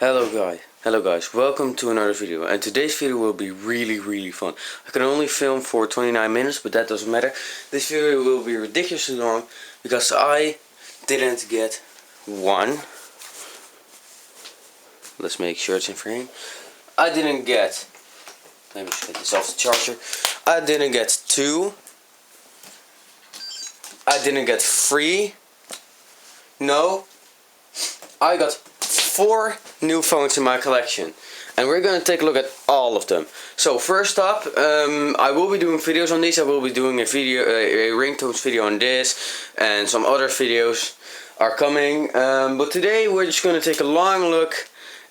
Hello guys, welcome to another video, and today's video will be really fun. I can only film for 29 minutes, but that doesn't matter. This video will be ridiculously long because I didn't get one. Let's make sure it's in frame. I didn't get, let me just get this off the charger. I didn't get two. I didn't get three. No, I got 4 new phones in my collection, and we're gonna take a look at all of them. So first up, I will be doing videos on these. I will be doing a ringtones video on this, and some other videos are coming. But today we're just gonna take a long look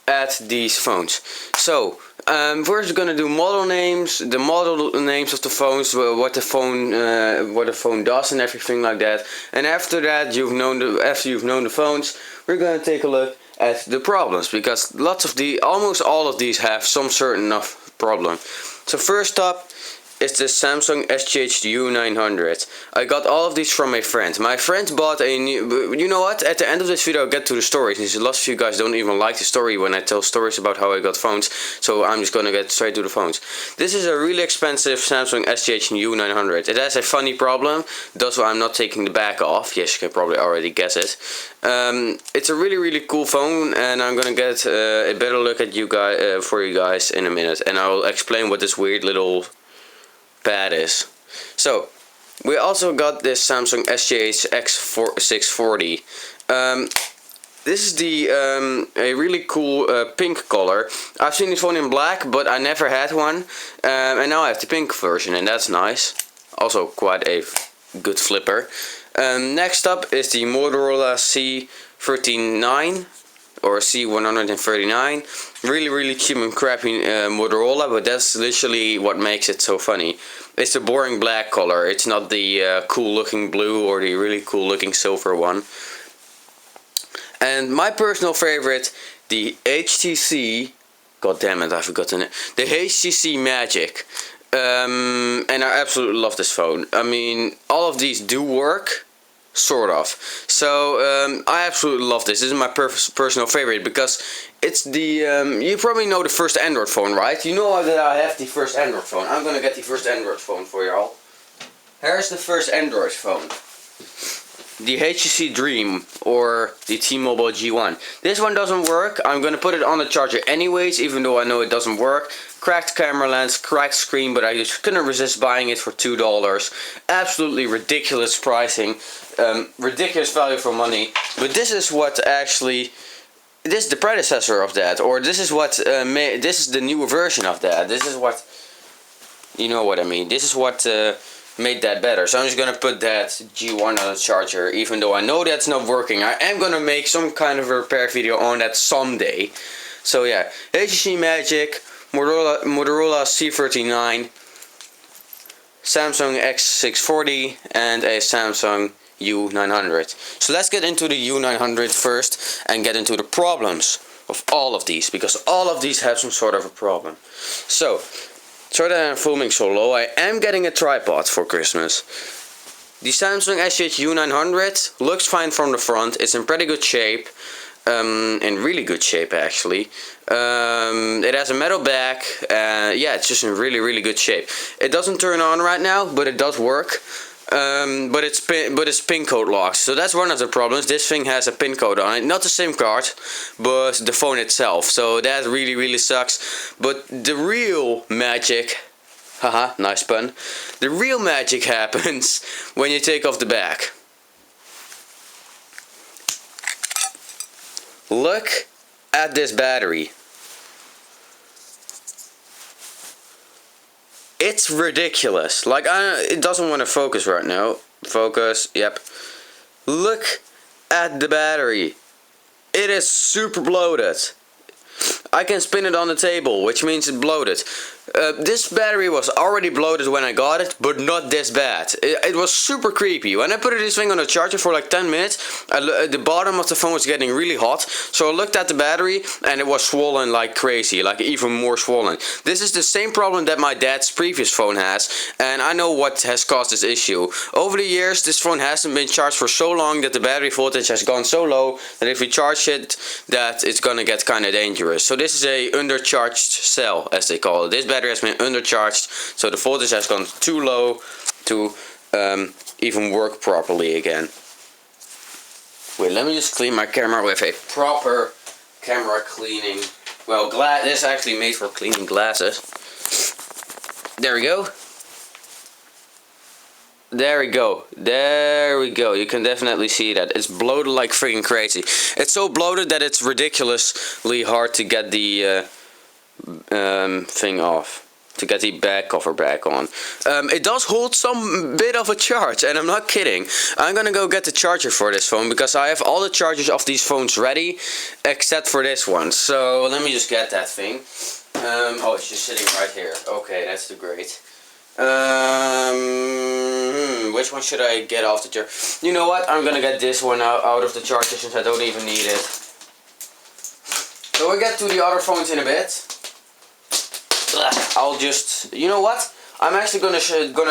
at these phones. So first we're gonna do model names, the model names of the phones, what the phone does, and everything like that. And after that, after you've known the phones, we're gonna take a look at the problems, because almost all of these have some certain enough problem. So first up is the Samsung Sjs U-900. I got all of these from a friend. My friend bought a new, you know what, at the end of this video I'll get to the stories, since a lot of you guys don't even like the story when I tell stories about how I got phones, so I'm just gonna get straight to the phones. This is a really expensive Samsung Sjs U-900. It has a funny problem, that's why I'm not taking the back off. Yes, you can probably already guess it. It's a really cool phone, and I'm gonna get a better look at for you guys in a minute, and I'll explain what this weird little pad is. So we also got this Samsung Sjs X4640. This is a really cool pink color. I've seen this phone in black, but I never had one, and now I have the pink version, and that's nice. Also quite a good flipper. Next up is the Motorola C39 or C139. Really cheap and crappy Motorola, but that's literally what makes it so funny. It's the boring black color. It's not the cool looking blue or the really cool looking silver one. And my personal favorite, the HTC, god damn it, I've forgotten it, the HTC Magic. And I absolutely love this phone. I mean, all of these do work, sort of. So I absolutely love this. This is my personal favorite because it's the you probably know the first Android phone, right? You know that I have the first Android phone. I'm gonna get the first Android phone for y'all. Here's the first Android phone, the HTC Dream or the T-Mobile G1. This one doesn't work. I'm gonna put it on the charger anyways, even though I know it doesn't work. Cracked camera lens, cracked screen, but I just couldn't resist buying it for $2. Absolutely ridiculous pricing, ridiculous value for money. But this is what actually, this is the predecessor of that, or this is what this is the newer version of that. This is what, you know what I mean. This is what made that better. So I'm just gonna put that G1 on the charger, even though I know that's not working. I am gonna make some kind of a repair video on that someday. So yeah, HTC Magic, Motorola C39, Samsung X640, and a Samsung U-900. So let's get into the U-900 first and get into the problems of all of these, because all of these have some sort of a problem. So, sorry that I'm filming so low, I am getting a tripod for Christmas. The Samsung Sjs U-900 looks fine from the front. It's in pretty good shape. In really good shape actually. It has a metal back. Yeah, it's just in really good shape. It doesn't turn on right now, but it does work. But it's pin code locked, so that's one of the problems. This thing has a pin code on it, not the SIM card, but the phone itself. So that really sucks. But the real magic, haha, nice pun. The real magic happens when you take off the back. Look at this battery. It's ridiculous. Like, it doesn't want to focus right now. Focus, yep. Look at the battery. It is super bloated. I can spin it on the table, which means it's bloated. This battery was already bloated when I got it, but not this bad. It was super creepy. When I put this thing on the charger for like 10 minutes, the bottom of the phone was getting really hot. So I looked at the battery and it was swollen like crazy, like even more swollen. This is the same problem that my dad's previous phone has, and I know what has caused this issue. Over the years, this phone hasn't been charged for so long that the battery voltage has gone so low that if we charge it, that it's gonna get kind of dangerous. So this is a undercharged cell, as they call it. This battery has been undercharged, so the voltage has gone too low to even work properly again. Wait, let me just clean my camera with a proper camera cleaning. Well, this is actually made for cleaning glasses. There we go. There we go. There we go. You can definitely see that. It's bloated like freaking crazy. It's so bloated that it's ridiculously hard to get the thing off. To get the back cover back on. It does hold some bit of a charge, and I'm not kidding. I'm gonna go get the charger for this phone because I have all the chargers of these phones ready except for this one. So let me just get that thing. Oh, it's just sitting right here. Okay, that's great. Which one should I get off the charger? You know what? I'm gonna get this one out of the charger since I don't even need it. So we'll get to the other phones in a bit. I'll just, you know what? I'm actually gonna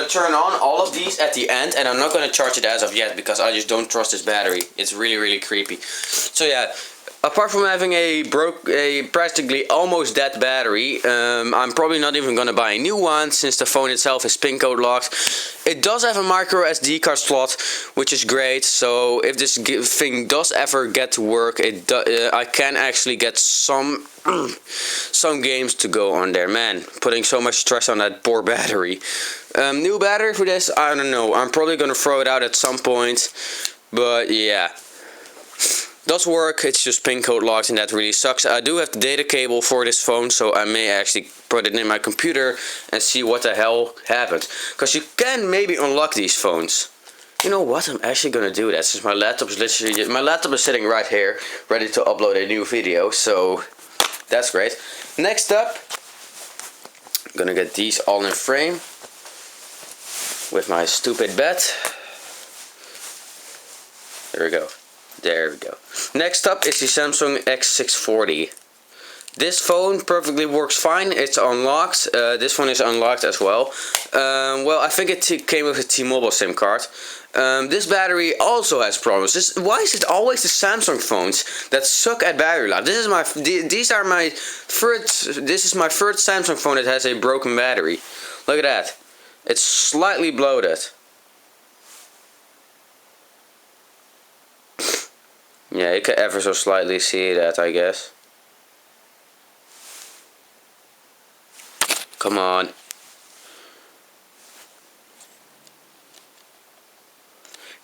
turn on all of these at the end, and I'm not gonna charge it as of yet because I just don't trust this battery. It's really creepy. So yeah, apart from having a practically almost dead battery, I'm probably not even gonna buy a new one since the phone itself is pin code locked. It does have a micro SD card slot, which is great. So if this thing does ever get to work, I can actually get some games to go on there. Man, putting so much stress on that poor battery. New battery for this, I don't know. I'm probably gonna throw it out at some point, but yeah. Does work, it's just pin code locked and that really sucks. I do have the data cable for this phone, so I may actually put it in my computer and see what the hell happens. Because you can maybe unlock these phones. You know what, I'm actually gonna do that since my laptop is sitting right here, ready to upload a new video, so that's great. Next up, I'm gonna get these all in frame with my stupid bed. There we go. There we go. Next up is the Samsung X640. This phone perfectly works fine. It's unlocked. This one is unlocked as well. Well, I think it came with a T-Mobile SIM card. This battery also has problems. Why is it always the Samsung phones that suck at battery life? This is my third Samsung phone that has a broken battery. Look at that. It's slightly bloated. Yeah, you can ever so slightly see that, I guess. Come on.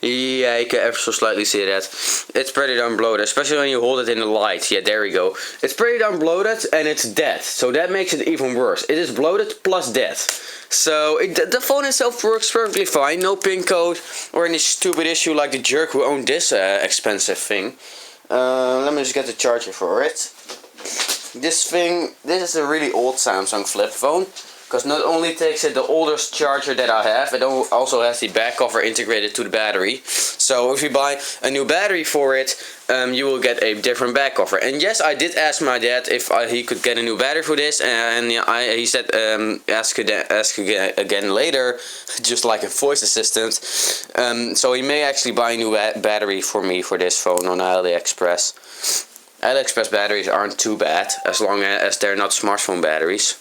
Yeah, you can ever so slightly see that. It's pretty damn bloated, especially when you hold it in the light. Yeah, there we go. It's pretty damn bloated and it's dead, so that makes it even worse. It is bloated plus dead. So the phone itself works perfectly fine. No pin code or any stupid issue like the jerk who owned this expensive thing. Let me just get the charger for it. This is a really old Samsung flip phone. Because not only takes it the oldest charger that I have, it also has the back cover integrated to the battery. So if you buy a new battery for it, you will get a different back cover. And yes, I did ask my dad if he could get a new battery for this, and he said ask again later, just like a voice assistant. So he may actually buy a new battery for me for this phone on AliExpress. AliExpress batteries aren't too bad, as long as they're not smartphone batteries.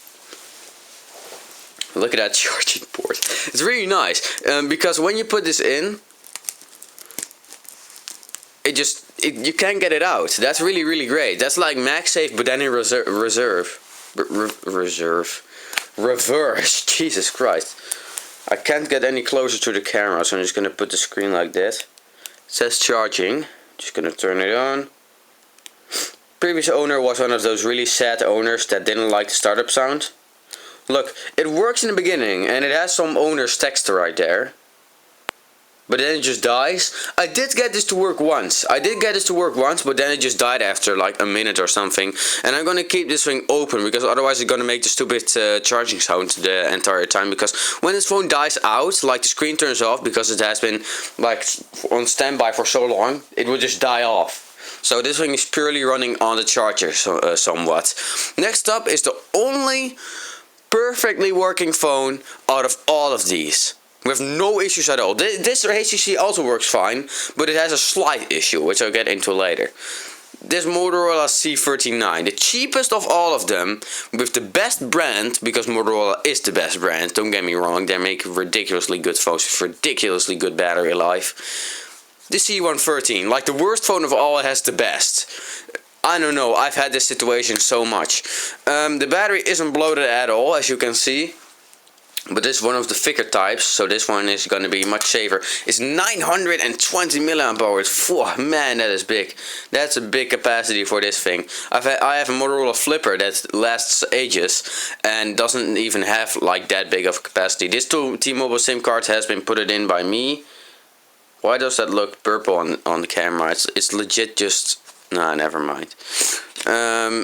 Look at that charging port. It's really nice because when you put this in, you can't get it out. That's really great. That's like MagSafe, but then in reverse. Jesus Christ. I can't get any closer to the camera, so I'm just gonna put the screen like this. It says charging. Just gonna turn it on. Previous owner was one of those really sad owners that didn't like the startup sound. Look, it works in the beginning and it has some owner's text right there. but then it just dies. I did get this to work once. But then it just died after like a minute or something. And I'm gonna keep this thing open because otherwise it's gonna make the stupid charging sound the entire time. Because when this phone dies out, like the screen turns off because it has been like on standby for so long, it will just die off. So this thing is purely running on the charger somewhat. Next up is the only perfectly working phone out of all of these. With no issues at all. This HTC also works fine, but it has a slight issue, which I'll get into later. This Motorola C39, the cheapest of all of them, with the best brand, because Motorola is the best brand, don't get me wrong, they make ridiculously good phones with ridiculously good battery life. The C113, like the worst phone of all, has the best. I don't know, I've had this situation so much. The battery isn't bloated at all, as you can see. But this is one of the thicker types, so this one is going to be much safer. It's 920 milliamp hours. Whoa, man, that is big. That's a big capacity for this thing. I have a Motorola Flipper that lasts ages and doesn't even have like that big of capacity. This T-Mobile SIM card has been put in by me. Why does that look purple on the camera? It's legit just... Nah, never mind.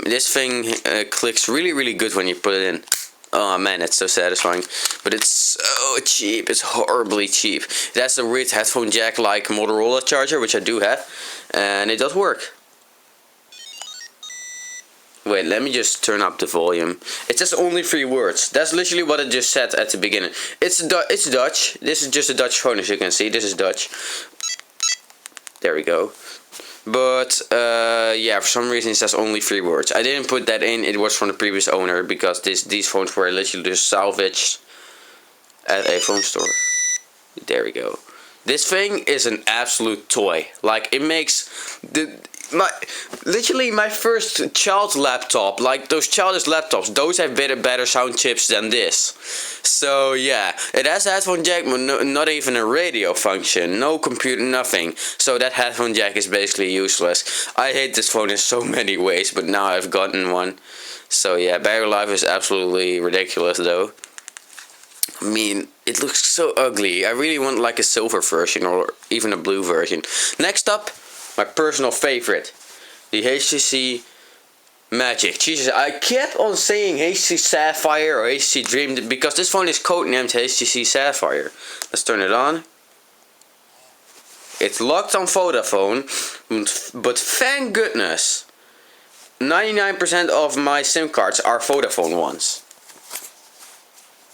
This thing clicks really good when you put it in. Oh man, it's so satisfying. But it's so cheap, it's horribly cheap. It has a weird headphone jack like Motorola charger, which I do have. And it does work. Wait, let me just turn up the volume. It says only 3 words. That's literally what it just said at the beginning. It's Dutch. This is just a Dutch phone, as you can see. This is Dutch. There we go. But yeah, for some reason it says only 3 words. I didn't put that in, it was from the previous owner, because these phones were literally just salvaged at a phone store. There we go. This thing is an absolute toy. Like, it makes literally my first child's laptop, like those childish laptops, those have better sound chips than this. So yeah, it has a headphone jack, but not even a radio function, no computer, nothing. So that headphone jack is basically useless. I hate this phone in so many ways, but now I've gotten one. So yeah, battery life is absolutely ridiculous though. I mean, it looks so ugly. I really want like a silver version or even a blue version. Next up, my personal favorite, the HTC Magic. Jesus, I kept on saying HTC Sapphire or HTC Dream because this phone is codenamed HTC Sapphire. Let's turn it on. It's locked on Vodafone, but thank goodness, 99% of my SIM cards are Vodafone ones.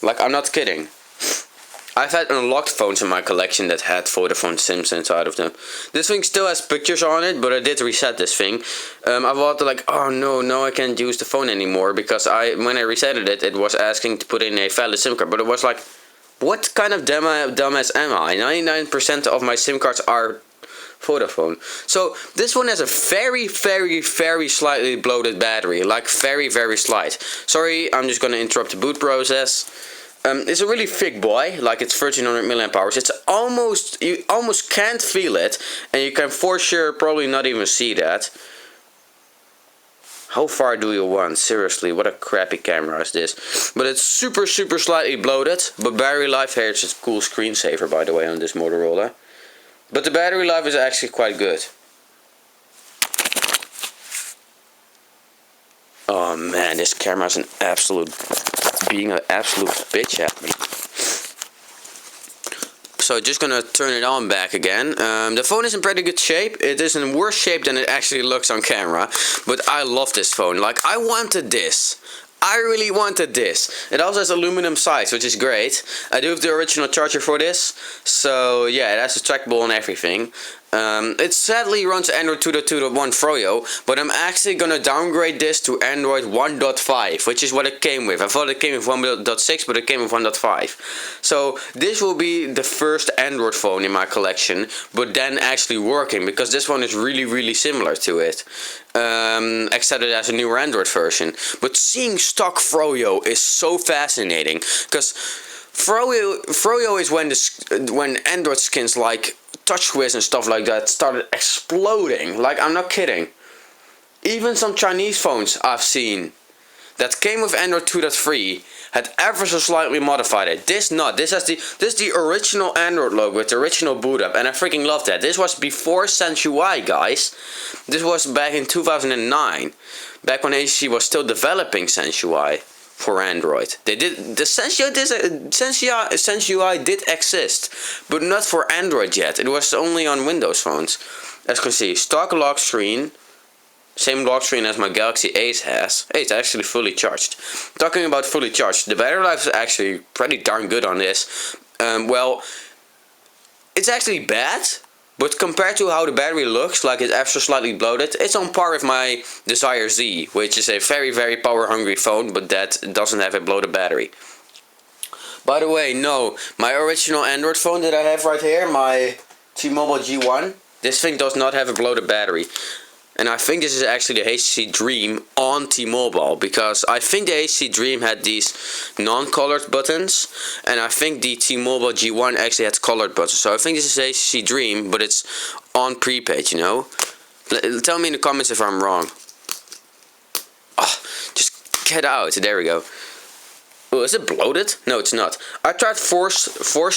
Like, I'm not kidding. I've had unlocked phones in my collection that had Vodafone SIMs inside of them. This thing still has pictures on it, but I did reset this thing. I thought like, oh no, I can't use the phone anymore, because when I resetted it, it was asking to put in a valid SIM card. But it was like, what kind of dumbass am I? 99% of my SIM cards are Vodafone. So this one has a very slightly bloated battery, like very slight. Sorry, I'm just gonna interrupt the boot process. It's a really thick boy, like it's 1300 milliamp hours. It's you almost can't feel it, and you can for sure probably not even see that. How far do you want? Seriously, what a crappy camera is this? But it's super slightly bloated, but battery life, here it's a cool screensaver by the way on this Motorola. But the battery life is actually quite good. Oh man, this camera is being an absolute bitch at me. So just gonna turn it on back again. The phone is in pretty good shape. It is in worse shape than it actually looks on camera. But I love this phone. Like, I wanted this. I really wanted this. It also has aluminum sides, which is great. I do have the original charger for this. So yeah, it has a trackball and everything. It sadly runs Android 2.2.1 Froyo, but I'm actually gonna downgrade this to Android 1.5, which is what it came with. I thought it came with 1.6, but it came with 1.5. So this will be the first Android phone in my collection, but then actually working, because this one is really similar to it. Except it has a newer Android version. But seeing stock Froyo is so fascinating, because Froyo is when Android skins like TouchWiz and stuff like that started exploding. Like, I'm not kidding. Even some Chinese phones I've seen, that came with Android 2.3 had ever so slightly modified it. This not. This is the original Android logo with the original boot up, and I freaking love that. This was before Sjs UI, guys. This was back in 2009, back when HTC was still developing Sjs UI for Android. They did the Sjs UI did exist, but not for Android yet. It was only on Windows phones. As you can see, stock lock screen. Same lock screen as my Galaxy Ace has. Hey, it's actually fully charged. Talking about fully charged, the battery life is actually pretty darn good on this. Well, it's actually bad, but compared to how the battery looks, like it's extra slightly bloated, it's on par with my Desire Z, which is a very, very power hungry phone, but that doesn't have a bloated battery. By the way, no, my original Android phone that I have right here, my T-Mobile G1, this thing does not have a bloated battery. And I think this is actually the HTC Dream on T-Mobile, because I think the HTC Dream had these non-colored buttons, and I think the T-Mobile G1 actually had colored buttons. So I think this is HTC Dream, but it's on prepaid, you know. Tell me in the comments if I'm wrong. Oh, just get out. There we go. Oh, is it bloated? No, it's not. I tried force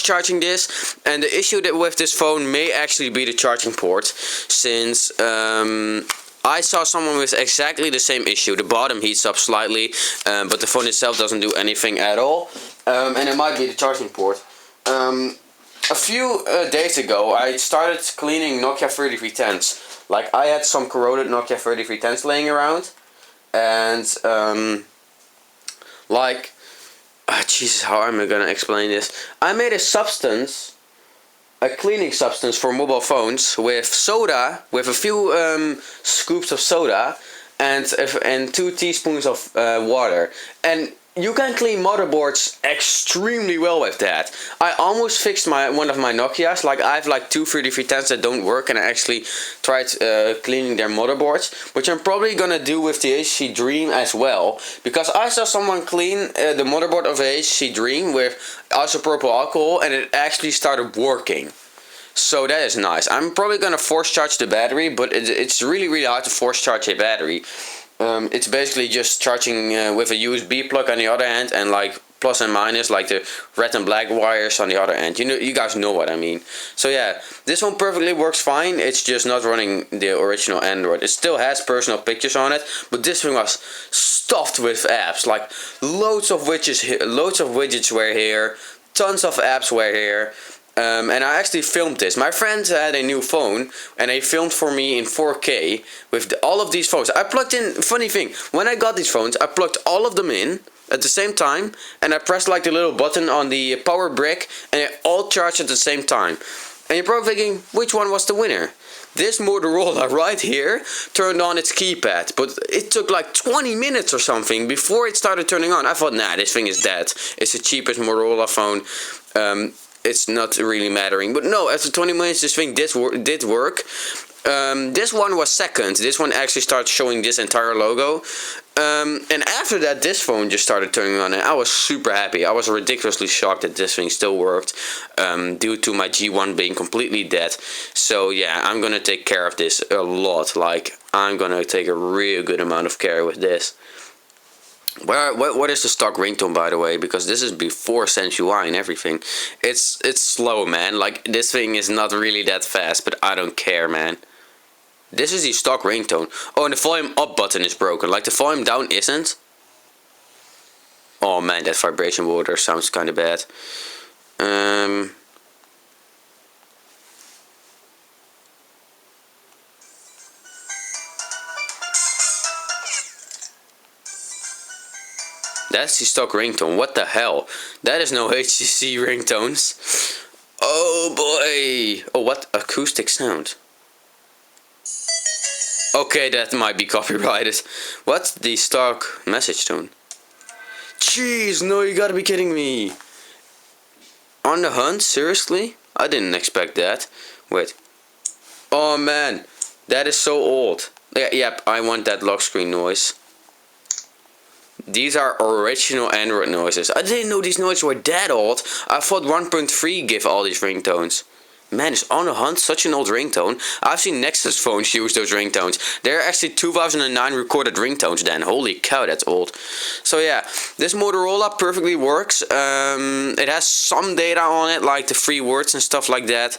charging this, and the issue with this phone may actually be the charging port, since I saw someone with exactly the same issue. The bottom heats up slightly, but the phone itself doesn't do anything at all, and it might be the charging port. A few days ago, I started cleaning Nokia 3310s. Like, I had some corroded Nokia 3310s laying around, and like, Jesus, how am I gonna explain this? I made a cleaning substance for mobile phones with soda, with a few scoops of soda, and 2 teaspoons of water. And you can clean motherboards extremely well with that. I almost fixed one of my Nokias. Like, I have like 2 3310s that don't work, and I actually tried cleaning their motherboards, which I'm probably gonna do with the HTC Dream as well, because I saw someone clean the motherboard of a HTC Dream with isopropyl alcohol, and it actually started working. So that is nice. I'm probably gonna force charge the battery, but it's really, really hard to force charge a battery. It's basically just charging with a USB plug on the other hand, and like plus and minus, like the red and black wires on the other end. You guys know what I mean. So yeah, this one perfectly works fine. It's just not running the original Android. It still has personal pictures on it, but this thing was stuffed with apps. Like, loads of widgets were here, tons of apps were here. And I actually filmed this. My friend had a new phone, and he filmed for me in 4K with all of these phones. I plugged in, funny thing, when I got these phones, I plugged all of them in at the same time, and I pressed like the little button on the power brick, and it all charged at the same time. And you're probably thinking, which one was the winner? This Motorola right here turned on its keypad, but it took like 20 minutes or something before it started turning on. I thought, nah, this thing is dead. It's the cheapest Motorola phone. It's not really mattering, but no, after 20 minutes this thing did work. This one was second. This one actually started showing this entire logo, and after that this phone just started turning on, and I was super happy. I was ridiculously shocked that this thing still worked, due to my G1 being completely dead. So yeah, I'm gonna take care of this a lot. Like, I'm gonna take a real good amount of care with this. What is the stock ringtone, by the way? Because this is before Sjs UI and everything. It's slow, man. Like, this thing is not really that fast, but I don't care, man. This is the stock ringtone. Oh, and the volume up button is broken. Like, the volume down isn't. Oh man, that vibration water sounds kind of bad. That's the stock ringtone. What the hell? That is no HTC ringtones. Oh boy. Oh, what acoustic sound. Okay, that might be copyrighted. What's the stock message tone? Jeez, no, you gotta be kidding me. On the hunt? Seriously? I didn't expect that. Wait. Oh man, that is so old. Yep, I want that lock screen noise. These are original Android noises. I didn't know these noises were that old. I thought 1.3 gave all these ringtones. Man, is On the Hunt such an old ringtone? I've seen Nexus phones use those ringtones. They're actually 2009 recorded ringtones then. Holy cow, that's old. So yeah, this Motorola perfectly works. It has some data on it, like the free words and stuff like that.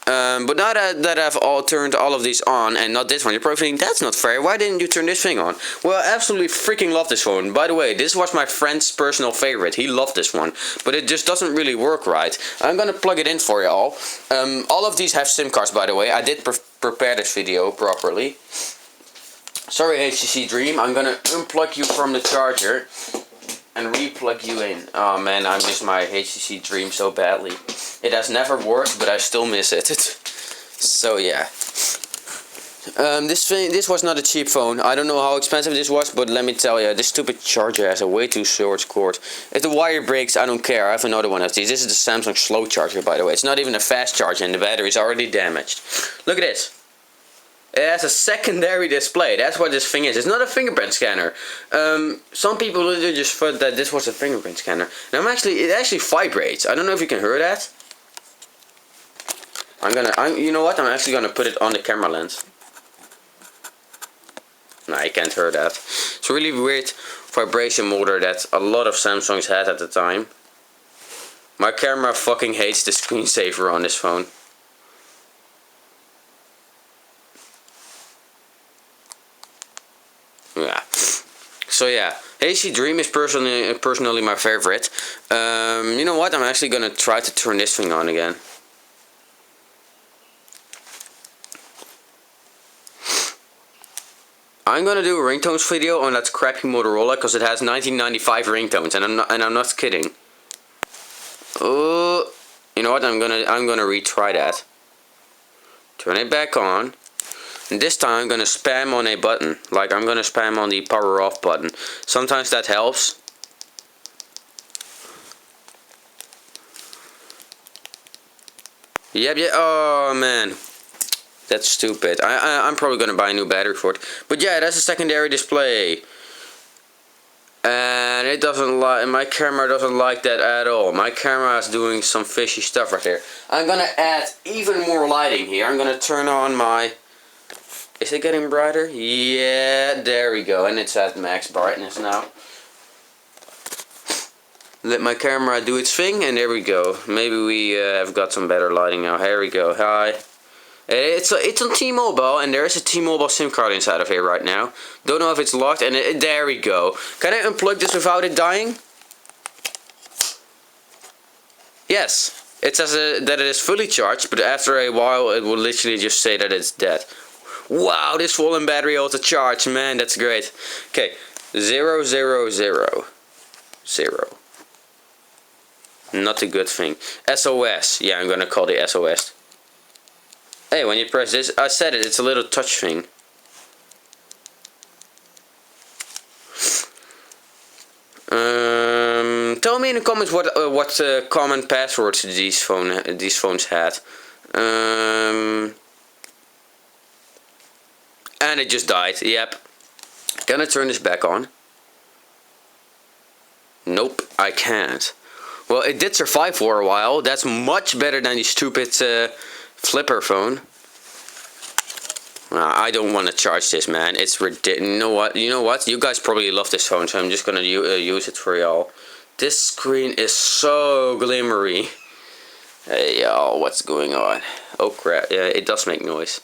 But now that I've turned all of these on, and not this one, you're probably thinking, that's not fair, why didn't you turn this thing on? Well, I absolutely freaking love this phone. By the way, this was my friend's personal favorite. He loved this one, but it just doesn't really work right. I'm gonna plug it in for you all. All of these have SIM cards, by the way. I did prepare this video properly. Sorry, HTC Dream, I'm gonna unplug you from the charger and re-plug you in. Oh man, I miss my HTC Dream so badly. It has never worked, but I still miss it. So yeah. This was not a cheap phone. I don't know how expensive this was, but let me tell you, this stupid charger has a way too short cord. If the wire breaks, I don't care. I have another one of these. This is the Samsung slow charger, by the way. It's not even a fast charger, and the battery is already damaged. Look at this. It has a secondary display. That's what this thing is. It's not a fingerprint scanner. Some people literally just thought that this was a fingerprint scanner. And it actually vibrates. I don't know if you can hear that. You know what? I'm actually gonna put it on the camera lens. No, I can't hear that. It's a really weird vibration motor that a lot of Samsungs had at the time. My camera fucking hates the screensaver on this phone. Yeah. So yeah, HTC Dream is personally my favorite. You know what? I'm actually gonna try to turn this thing on again. I'm gonna do a ringtones video on that crappy Motorola because it has 1995 ringtones, and I'm not kidding. Oh, you know what? I'm gonna retry that. Turn it back on. And this time I'm gonna spam on a button. Like I'm gonna spam on the power off button. Sometimes that helps. Yep, yeah. Oh man. That's stupid. I'm probably gonna buy a new battery for it. But yeah, that's a secondary display. And it doesn't like, my camera doesn't like that at all. My camera is doing some fishy stuff right here. I'm gonna add even more lighting here. I'm gonna turn on my... Is it getting brighter? Yeah, there we go. And it's at max brightness now. Let my camera do its thing, and there we go. Maybe we have got some better lighting now. Here we go. Hi. It's on T-Mobile, and there is a T-Mobile SIM card inside of here right now. Don't know if it's locked, and there we go. Can I unplug this without it dying? Yes. It says that it is fully charged, but after a while it will literally just say that it's dead. Wow, this fallen battery auto charge, man, that's great. Okay, 0, 0, 0, 0. Not a good thing. SOS. Yeah, I'm gonna call the SOS. Hey, when you press this, I said it, it's a little touch thing. Tell me in the comments what common passwords these phones had. And it just died. Yep. Can I turn this back on? Nope, I can't. Well, it did survive for a while. That's much better than the stupid flipper phone. I don't want to charge this, man. It's ridiculous. You know what? You guys probably love this phone, so I'm just gonna use it for y'all. This screen is so glimmery. Hey y'all, what's going on? Oh crap! Yeah, it does make noise.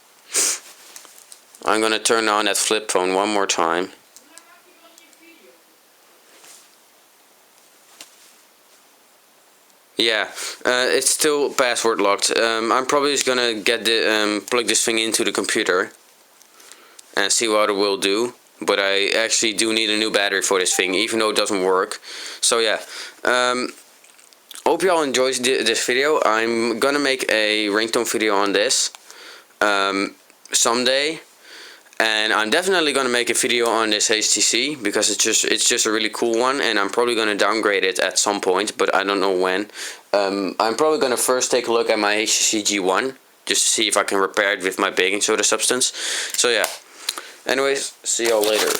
I'm gonna turn on that flip phone one more time. Yeah, it's still password locked. I'm probably just gonna get the plug this thing into the computer and see what it will do. But I actually do need a new battery for this thing, even though it doesn't work. So yeah, hope y'all enjoyed this video. I'm gonna make a ringtone video on this someday. And I'm definitely gonna make a video on this HTC because it's just a really cool one, and I'm probably gonna downgrade it at some point, but I don't know when. I'm probably gonna first take a look at my HTC G1 just to see if I can repair it with my baking soda substance. So yeah. Anyways, see y'all later.